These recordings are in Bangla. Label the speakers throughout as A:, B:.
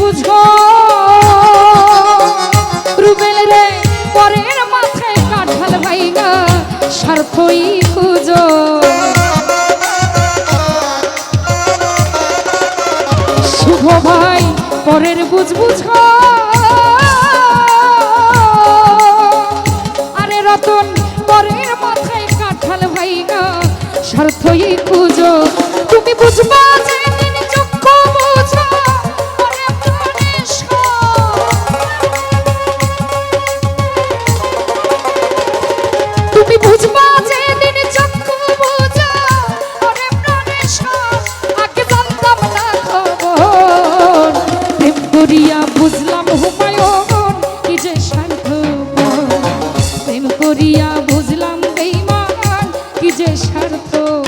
A: বুঝো রুবেল রে পরের মাথায় কাঁঠাল ভাইগা স্বার্থই খুঁজো শুভ ভাই পরের বুঝ বুঝো আরে রতন পরের মাথায় কাঁঠাল ভাইগা স্বার্থই খুঁজো তুমি বুঝবা যে দিন চক্ষু বুঝো মনে প্রাণে তুমি বুঝবা যে দিন চক্ষু বুঝো মনে প্রাণে আগে জানতাম না খবর প্রেম করিয়া বুঝলাম হুমায়ুন কি যে স্বার্থপর প্রেম করিয়া বুঝলাম বেঈমান কি যে স্বার্থপর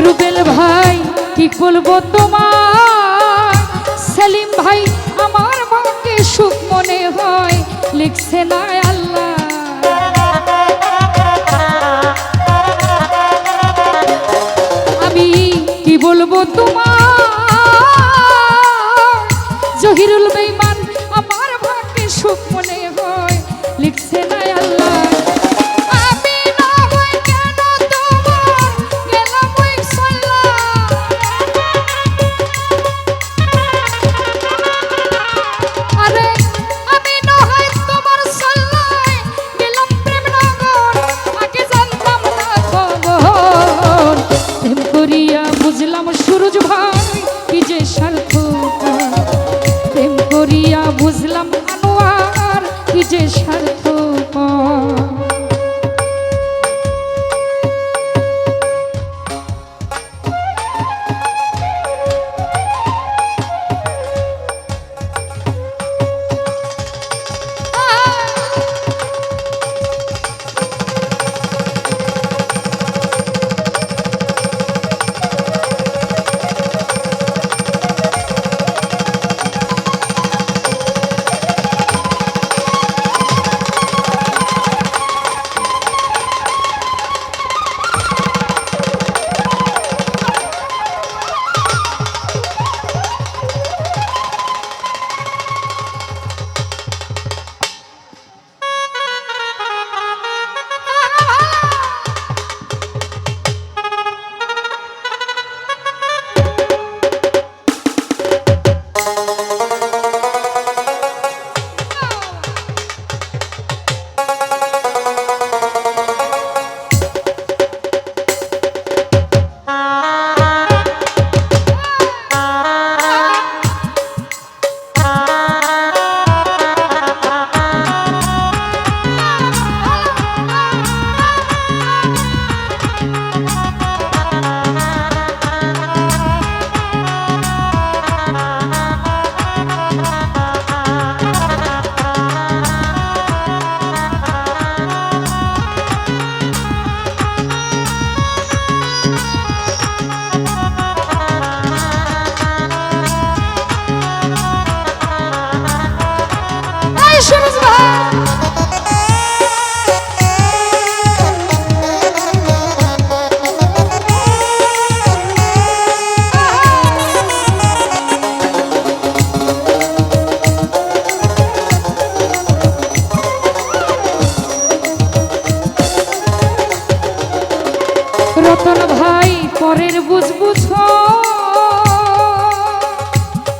A: রুবেল ভাই কি বলবো তোমার সেলিম ভাই আমার মনকে সুখ মনে হয় লিখছে না আল্লাহ আমি কি বলবো তোমার জহিরুল বেঈমান আমার মনকে সুখ মনে হয় লিখছে না আল্লাহ বুঝলাম সুরজ ভাই কি যে স্বার্থপর প্রেম করিয়া বুঝলাম আনোয়ার কি যে স্বার্থপর রতন ভাই পরের বুঝ বুঝো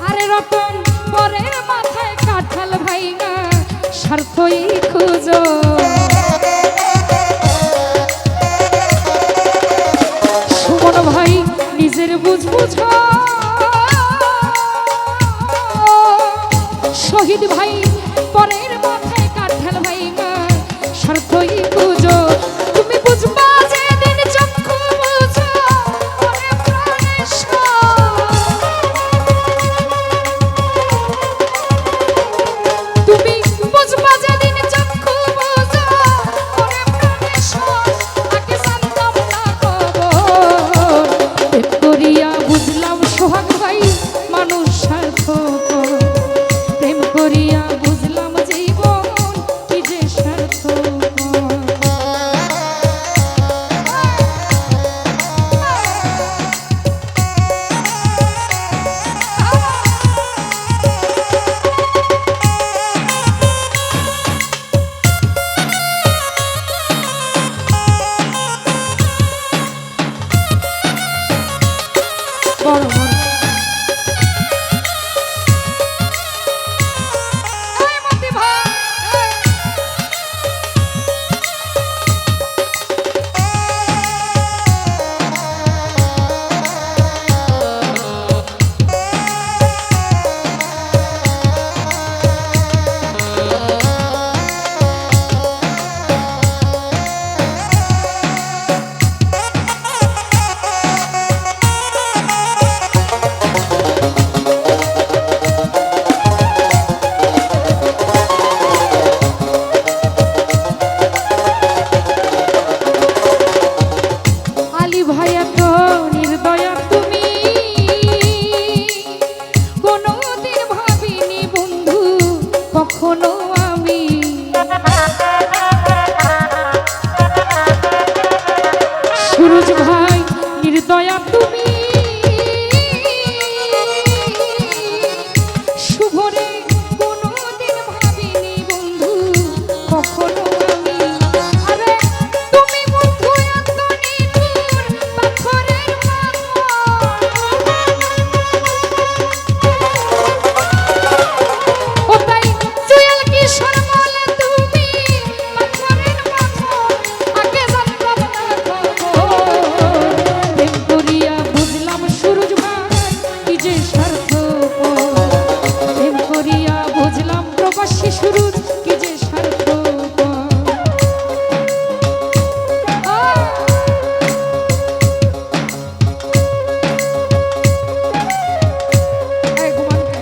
A: আরে রতন পরের মাথায় কাঁঠাল ভাইগা স্বার্থই খুঁজো সুমন ভাই নিজের বুঝ বুঝো শহীদ ভাই পরের মাথায় কাঁঠাল ভাইগা মানুষ স্বার্থপর প্রেম করিয়া বুঝলাম জীবন কি যে স্বার্থপর বড় বড় এই মতি ভাই আলী ভাইয়া তো নির্দয়া তুমি কোনোদিন ভাবিনি বন্ধু কখনো আমি সুরজ ভাই নির্দয়া তুমি শুভরে কোনোদিন ভাবিনি বন্ধু কখনো আমি আরে তুমি বন্ধু এত নিঠুর পাথরের ও তাই জুয়েল কিশোর বলে তুমি পাথরের পাথর আগে জানতাম না খবর প্রেম করিয়া বুঝলাম সুরজ ভাই কি যে স্বার্থপর প্রেম করিয়া বুঝলাম প্রবাসী সুরজ কি যে স্বার্থপর এই ঘুমান কে?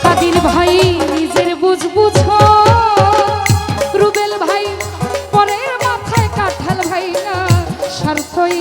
A: কাদির ভাই নিজের বুঝ বুঝো রুবেল ভাই পরের মাথায় কাঁঠাল ভাই না স্বার্থই